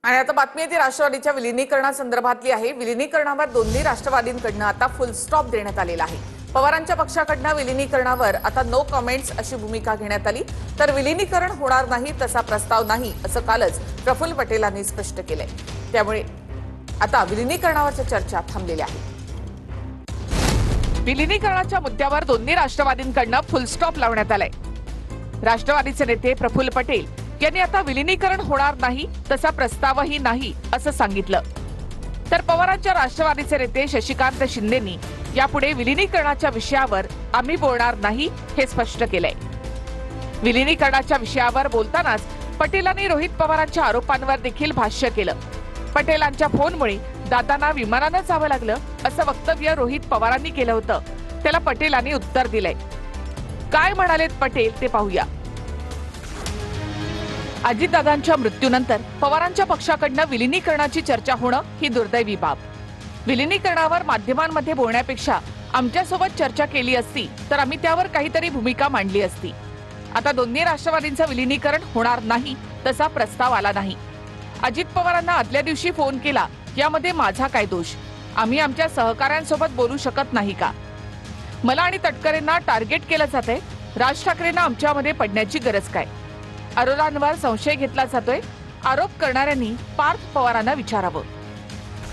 आणि आता बातमी आहे ती राष्ट्रवादीच्या विलीनीकरणासंदर्भातली आहे। विलीनीकरणावर दोन्ही राष्ट्रवादींकडून आता फुल स्टॉप देण्यात आलेला आहे। पवारांच्या पक्षाकडून विलीनीकरणावर आता नो कमेंट्स अशी भूमिका घेण्यात आली, तर विलीनीकरण होणार नाही तसा प्रस्ताव नाही असं कालच प्रफुल्ल पटेलांनी स्पष्ट केलंय। त्यामुळे आता विलीनीकरणावरच्या चर्चा थांबलेल्या आहेत। विलीनीकरणाच्या मुद्द्यावर दोन्ही राष्ट्रवादींकडून फुल स्टॉप लावण्यात आलाय। राष्ट्रवादीचे नेते प्रफुल्ल पटेल यांनी आता विलीनीकरण होणार नाही तसा प्रस्तावही नाही असं सांगितलं, तर पवारांच्या राष्ट्रवादीचे नेते शशिकांत शिंदेंनी यापुढे विलीनीकरणाच्या विषयावर आम्ही बोलणार नाही हे स्पष्ट केलंय। विलीनीकरणाच्या विषयावर बोलतानाच पटेलांनी रोहित पवारांच्या आरोपांवर देखील भाष्य केलं। पटेलांच्या फोनमुळे दादांना विमानानं जावं लागलं असं वक्तव्य रोहित पवारांनी केलं होतं, त्याला पटेलांनी उत्तर दिलंय। काय म्हणालेत पटेल ते पाहूया। अजितदादांच्या मृत्यूनंतर पवारांच्या पक्षाकडून विलीनीकरणाची चर्चा होणं ही दुर्दैवी बाब। विलीनीकरणावर माध्यमांमध्ये बोलण्यापेक्षा आमच्यासोबत चर्चा केली असती तर आम्ही त्यावर काहीतरी भूमिका मांडली असती। आता दोन्ही राष्ट्रवादींचं विलीनीकरण होणार नाही तसा प्रस्ताव आला नाही। अजित पवारांना आदल्या दिवशी फोन केला, यामध्ये माझा काय दोष? आम्ही आमच्या सहकाऱ्यांसोबत बोलू शकत नाही का? मला आणि तटकरेंना टार्गेट केलं जातंय। राज ठाकरेंना आमच्यामध्ये पडण्याची गरज काय? अरोरांवर संशय घेतला जातोय। आरोप करणाऱ्यांनी पार्थ पवारांना विचारावं।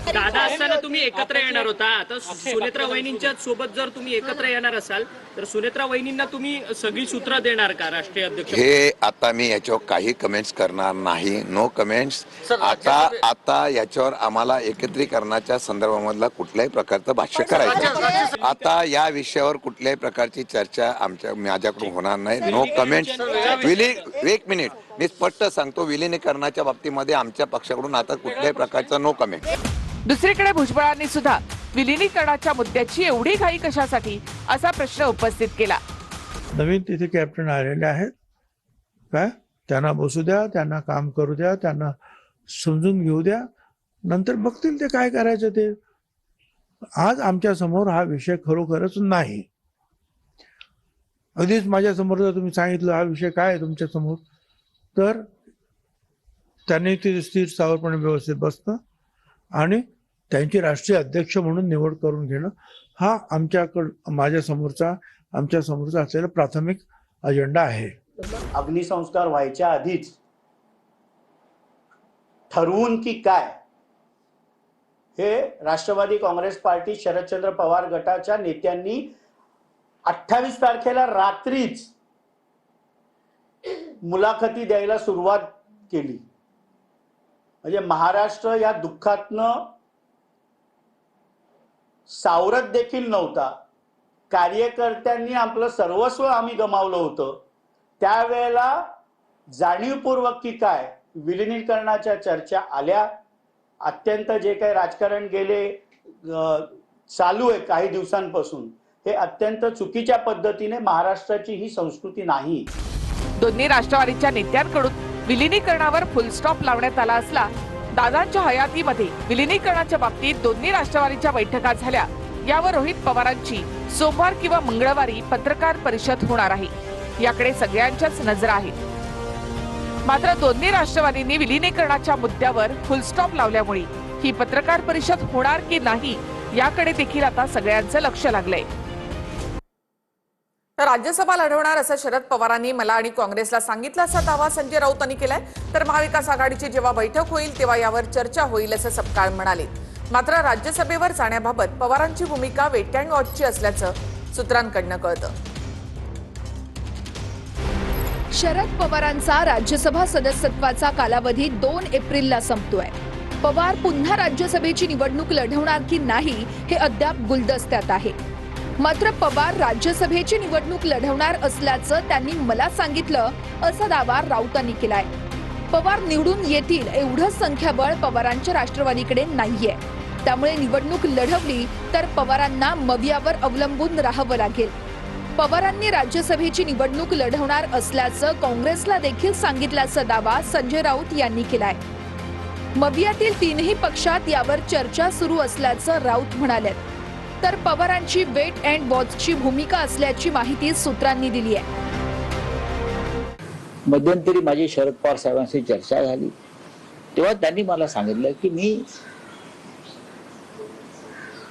दादा असताना तुम्ही एकत्र येणार होता, आता सुनेत्रा वहिनींच्या सोबत जर तुम्ही एकत्र येणार असाल तर सुनेत्रा वहिनींना तुम्ही सगळी सूत्र देणार का राष्ट्रीय अध्यक्ष? हे आता मी याच्यावर काही कमेंट्स करणार नाही, नो कमेंट्स। आता याच्यावर आम्हाला एकत्रीकरणाच्या संदर्भामधला कुठल्याही प्रकारचं भाष्य करायचं। आता या विषयावर कुठल्याही प्रकारची चर्चा माझ्याकडून होणार नाही, नो कमेंट्स। एक मिनिट, मी स्पष्ट सांगतो, विलीनीकरणाच्या बाबतीमध्ये आमच्या पक्षाकडून आता कुठल्याही प्रकारचं नो कमेंट। दुसरीकडे भुजबळांनी सुद्धा विलीनीकरणाच्या मुद्द्याची एवढी घाई कशासाठी असा प्रश्न उपस्थित केला। नवीन तिथे कॅप्टन आलेले आहेत, काय त्यांना बसू द्या, त्यांना काम करू द्या, त्यांना समजून घेऊ द्या, नंतर बघतील ते काय करायचं ते। आज आमच्या समोर हा विषय खरोखरच नाही। अगदीच माझ्या समोर जर तुम्ही सांगितलं हा विषय काय आहे तुमच्या समोर, तर त्यांनी ते स्थिर स्थावरपणे व्यवस्थित बसणं आणि त्यांची राष्ट्रीय अध्यक्ष म्हणून निवड करून घेणं हा माझ्या समोरचा असलेला प्राथमिक अजेंडा आहे। अग्निसंस्कार व्हायच्या आधीच ठरवून की काय हे राष्ट्रवादी काँग्रेस पार्टी शरदचंद्र पवार गटाच्या नेत्यांनी 28 तारखेला रात्रीच मुलाखती द्यायला सुरुवात केली। म्हणजे महाराष्ट्र या दुःखातनं सावरत देखील नव्हता। कार्यकर्त्यांनी आपलं सर्वस्व आम्ही गमावलं होतं। त्यावेळेला जाणीवपूर्वक की काय विलीनीकरणाच्या चर्चा आल्या। अत्यंत जे काही राजकारण गेले चालू आहे काही दिवसांपासून, हे अत्यंत चुकीच्या पद्धतीने महाराष्ट्राची ही संस्कृती नाही। दोन्ही राष्ट्रवादीच्या नेत्यांकडून विलीनीकरणावर फुल स्टॉप लावण्यात आला असला, दादांच्या हयातीमध्ये विलीनीकरणाच्या बाबतीत दोन्ही राष्ट्रवादीच्या बैठका झाल्या, यावर रोहित पवारांची सोमवार किंवा मंगळवारी पत्रकार परिषद होणार आहे, याकडे सगळ्यांच्याच नजरा आहेत। मात्र दोन्ही राष्ट्रवादींनी विलीनीकरणाच्या मुद्द्यावर फुल स्टॉप लावल्यामुळे ही पत्रकार परिषद होणार की नाही याकडे देखील आता सगळ्यांचं लक्ष लागलंय। तर राज्यसभा लढवणार असं शरद पवारांनी मला आणि काँग्रेसला सांगितलं असा दावा संजय राऊतांनी केलाय, तर महाविकास आघाडीची जेव्हा बैठक होईल तेव्हा यावर चर्चा होईल असं सपकाळ म्हणाले। मात्र राज्यसभेवर जाण्याबाबत पवारांची भूमिका वेट अँड वॉचची असल्याचं सूत्रांकडनं कळतं। शरद पवारांचा राज्यसभा सदस्यत्वाचा कालावधी 2 एप्रिलला संपतोय। पवार पुन्हा राज्यसभेची निवडणूक लढवणार की नाही हे अद्याप गुलदस्त्यात आहे। मात्र पवार राज्यसभेची निवडणूक लढवणार असल्याचं त्यांनी मला सांगितलं असा दावा राऊतांनी केलाय। पवार निवडून येतील एवढं संख्याबळ पवारांच्या राष्ट्रवादीकडे नाहीये, त्यामुळे निवडणूक लढवली तर पवारांना मवियावर अवलंबून राहावं लागेल। पवारांनी राज्यसभेची निवडणूक लढवणार असल्याचं काँग्रेसला देखील सांगितल्याचा दावा संजय राऊत यांनी केलाय। मवियातील तीनही पक्षात यावर चर्चा सुरू असल्याचं राऊत म्हणाले, तर पवारांची वेट अँड वॉचची भूमिका असल्याची माहिती सूत्रांनी दिली आहे। मध्यंतरी माझी शरद पवार साहेबांशी चर्चा झाली, तेव्हा त्यांनी मला सांगितलं की मी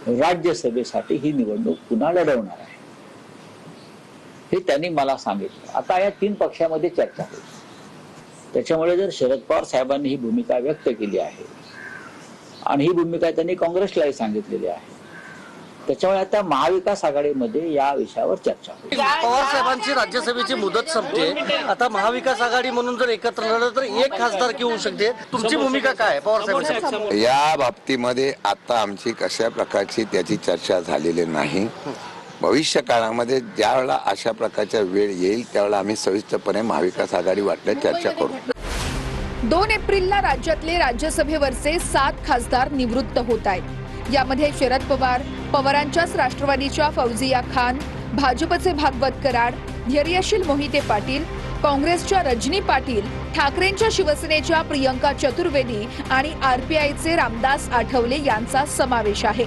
राज्यसभेसाठी ही निवडणूक पुन्हा लढवणार आहे, हे त्यांनी मला सांगितलं. आता या 3 पक्षामध्ये चर्चा होईल. त्याच्यामुळे जर शरद पवार साहेबांनी ही भूमिका व्यक्त केली आहे आणि ही भूमिका त्यांनी काँग्रेसलाही सांगितलेली आहे, त्याच्यामुळे आता महाविकास आघाडीमध्ये या विषयावर चर्चा होईल. पवार साहेबांची राज्यसभेची मुदत संपते. आता महाविकास आघाडी म्हणून जर एकत्र लढलं तर 1 खासदारकी होऊ शकते. तुमची भूमिका काय आहे पवार साहेबांची? या बाबतीमध्ये आता आमची कशा प्रकारची त्याची चर्चा झालेली नाही. भविष्य काळामध्ये ज्या वेळेला अशा प्रकारच्या वेळ येईल त्यावेळेला आम्ही सविस्तरपणे महाविकास आघाडी वाटल्या चर्चा करू. 2 एप्रिलला राज्यातले राज्यसभेवरचे 7 खासदार निवृत्त होत आहेत. यामध्ये शरद पवार, पवारांच्याच राष्ट्रवादीच्या फौजिया खान, भाजपचे भागवत कराड, धैर्यशील मोहिते पाटील, काँग्रेसच्या रजनी पाटील, ठाकरेंच्या शिवसेनेच्या प्रियंका चतुर्वेदी आणि आरपीआयचे रामदास आठवले यांचा समावेश आहे.